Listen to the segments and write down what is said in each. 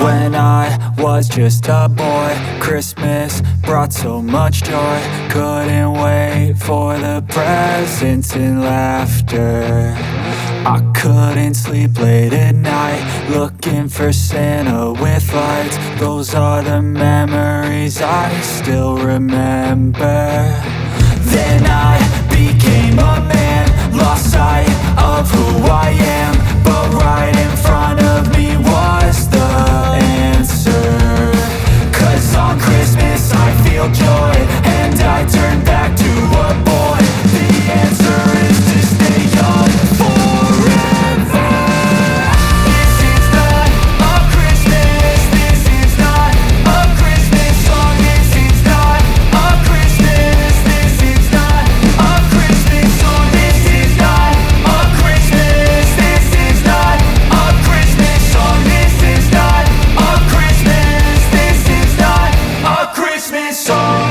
When I was just a boy, Christmas brought so much joy. Couldn't wait for the presents and laughter. I couldn't sleep late at night, looking for Santa with lights. Those are the memories I still remember. Then I became a man, lost sight of who I am. But right in front of me was the answer. 'Cause on Christmas I feel joy, and I turn back to a boy. The answer is to stay young forever. This is not a Christmas, this is not a Christmas song. This is not a Christmas, this is not a Christmas song. This is not a Christmas, this is not a Christmas song. This is not a Christmas, this is not a Christmas song.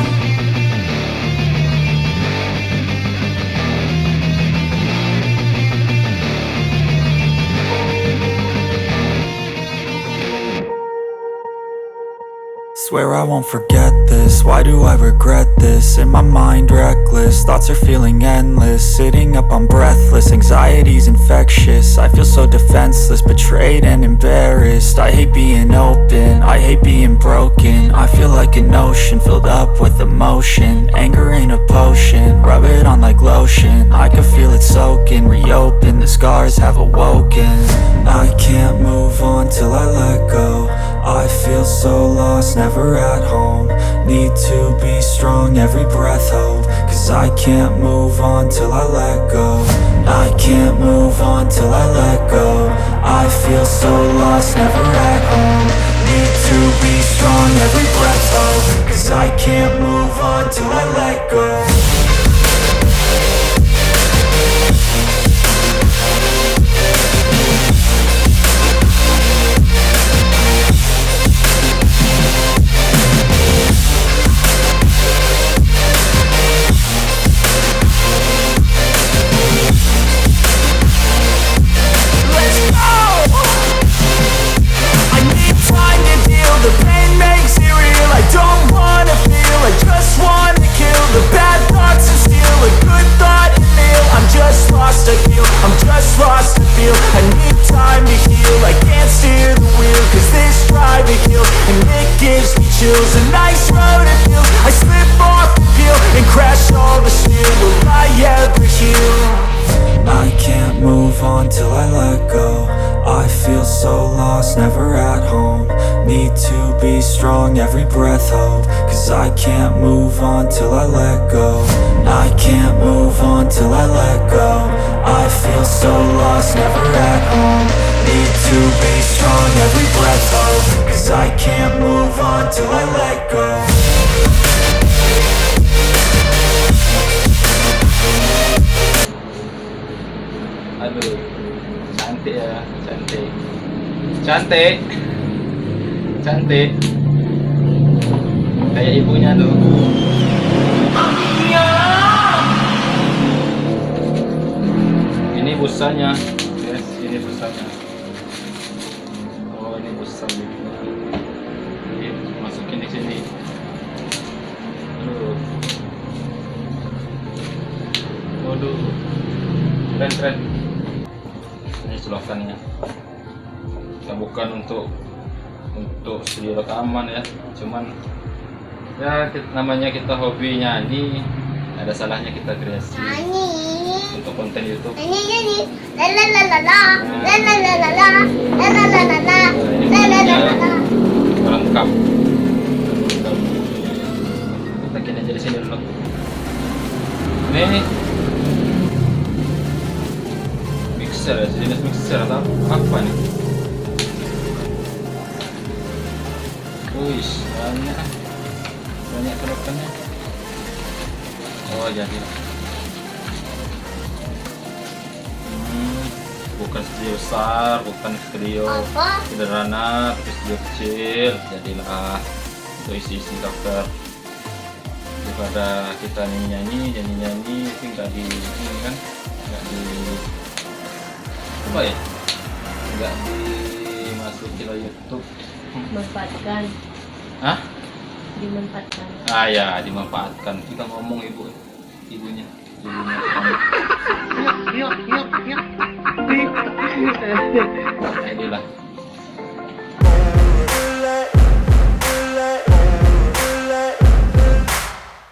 Swear I won't forget this, why do I regret this? In my mind reckless, thoughts are feeling endless. Sitting up I'm breathless, anxiety's infectious. I feel so defenseless, betrayed and embarrassed. I hate being open, I hate being broken. I feel like an ocean filled up with emotion. Anger ain't a potion, rub it on like lotion. I can feel it soaking, reopen, the scars have awoken. I can't move on till I let go. I feel so lost, never at home. Need to be strong, every breath hope. 'Cause I can't move on till I let go. I can't move on till I let go. I feel so lost, never at home. Need to be strong, every breath hope. 'Cause I can't move on till I let go. The pain makes it real, I don't wanna feel, I just wanna kill the bad thoughts and steal a good thought and feel. I'm just lost to feel, I'm just lost to feel. I need time to heal, I can't steer the wheel. 'Cause this drive it kills, and it gives me chills. A nice road it feels, I slip off the peel and crash all the steel. Will I ever heal? I can't move on till I let go. I feel so lost, never at home. Need to be strong, every breath hope. 'Cause I can't move on till I let go. I can't move on till I let go. I feel so lost, never at home. Need to be strong, every breath hope. 'Cause I can't move on till I let go. Aduh, cantik ya, cantik, cantik, cantik, kayak ibunya tuh. Ini busanya, guys, ini busanya. Oh, ini busanya. Ini masukin di sini. Aduh, waduh, keren. Ini selokannya. Kita bukan untuk studio rekaman ya, cuman ya namanya kita hobi nyanyi, ada salahnya kita kreasi untuk konten YouTube. Perlengkap. Kita kini aja di sini dulu. Ini mixer ya, jenis mixer atau apa nih? Wih, banyak selokannya. Oh jadi bukan studio besar, bukan studio sederhana, tapi studio kecil. Jadilah untuk isi-isi daftar. Daripada kita nyanyi itu nggak di ini kan, nggak di apa ya, nggak Gila YouTube. Manfaatkan. Hah? Dimanfaatkan. Ah ya, dimanfaatkan. Kita ngomong ibunya. Inilah.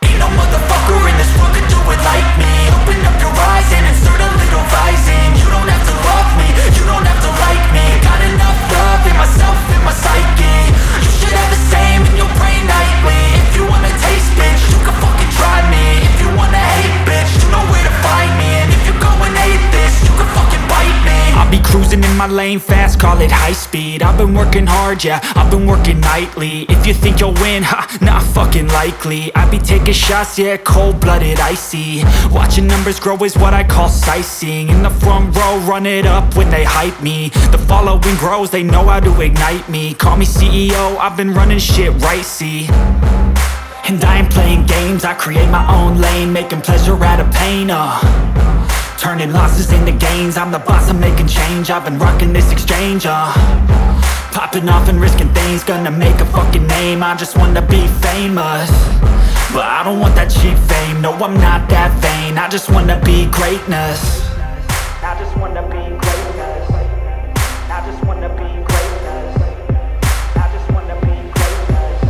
Ain't no motherfucker in this world could do it like me. Open up your eyes and insert a little rising. You don't have to love me, you don't have to like me. Got enough love in myself, in my psyche. You should have the same in your brain nightly. If you wanna taste, bitch, you can fucking try me. If you wanna hate, bitch, you know where to find me. And if you're going hate this, you can fucking bite me. I'll be cruising in my lane fast, call it high speed. I've been working hard, yeah, I've been working nightly. If you think you'll win, ha, not fucking likely. I be taking shots, yeah, cold-blooded, icy. Watching numbers grow is what I call sightseeing. In the front row, run it up when they hype me. The following grows, they know how to ignite me. Call me CEO, I've been running shit right, see. And I ain't playing games, I create my own lane, making pleasure out of pain, turning losses into gains, I'm the boss, I'm making change. I've been rocking this exchange, popping off and risking things, gonna make a fucking name. I just wanna be famous, but I don't want that cheap fame. No, I'm not that vain, I just wanna be greatness. I just wanna be greatness. I just wanna be greatness. I just wanna be greatness.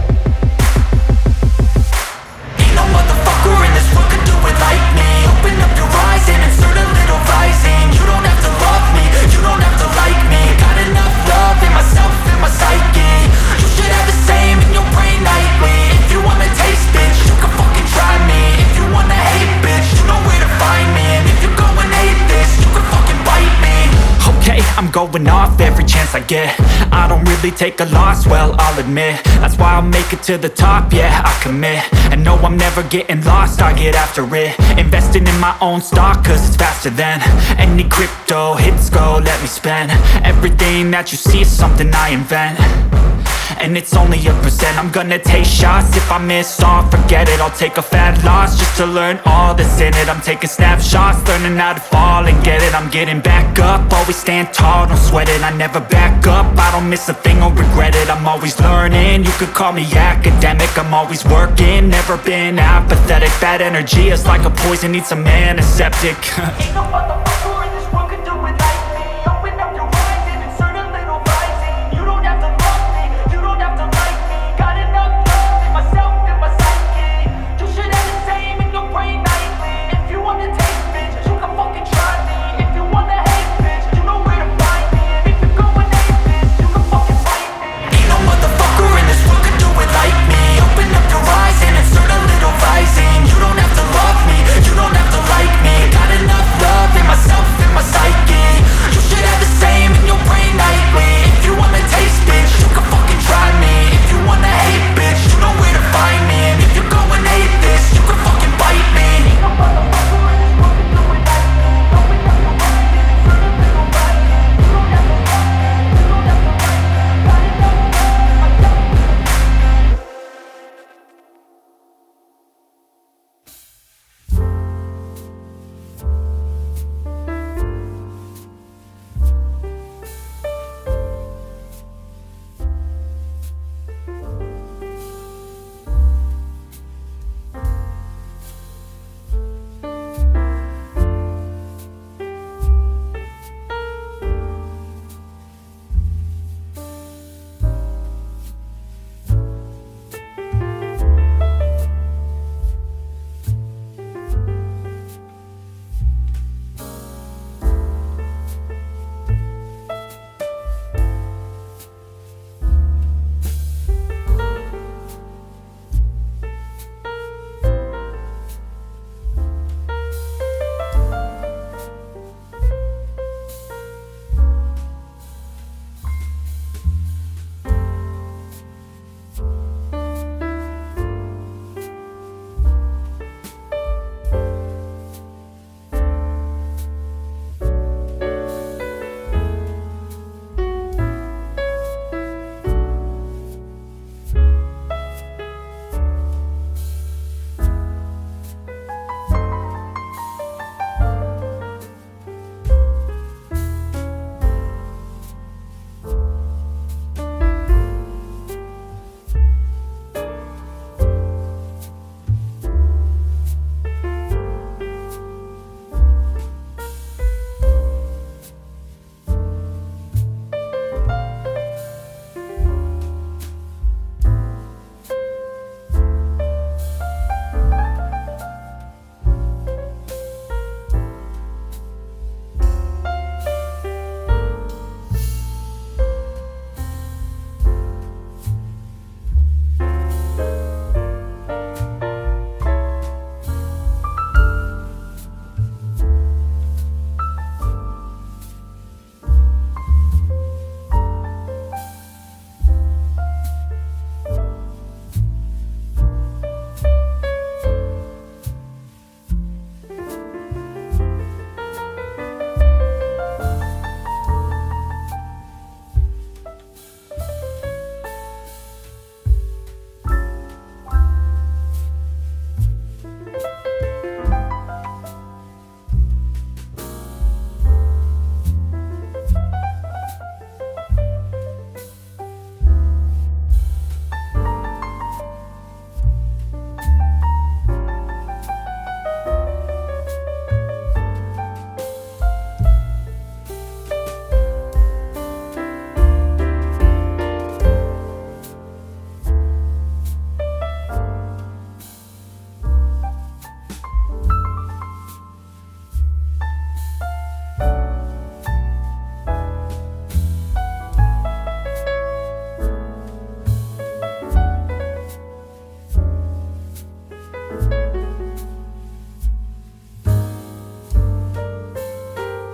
Ain't no motherfucker in this world could do it like me. Open up your eyes and insert a little rising. You don't have to love me, you don't have to like me. Got enough love in myself, in my psyche. You should have the same in your brain nightly. If you wanna taste, bitch, you can fucking try me. If you wanna hate, bitch, you know where to find me. And if you're going hate this, you can fucking bite me. Okay, I'm going off every chance I get. I don't really take a loss, well, I'll admit. That's why I'll make it to the top, yeah, I commit. And no, I'm never getting lost, I get after it. Investing in my own stock, cause it's faster than any crypto hits go, let me spend. Everything that you see is something I invent, and it's only a percent. I'm gonna take shots, if I miss all, forget it. I'll take a fat loss just to learn all that's in it. I'm taking snapshots, learning how to fall and get it. I'm getting back up, always stand tall, don't sweat it. I never back up, I don't miss a thing or regret it. I'm always learning, you could call me academic. I'm always working, never been apathetic. Bad energy is like a poison, need some antiseptic. Ain't no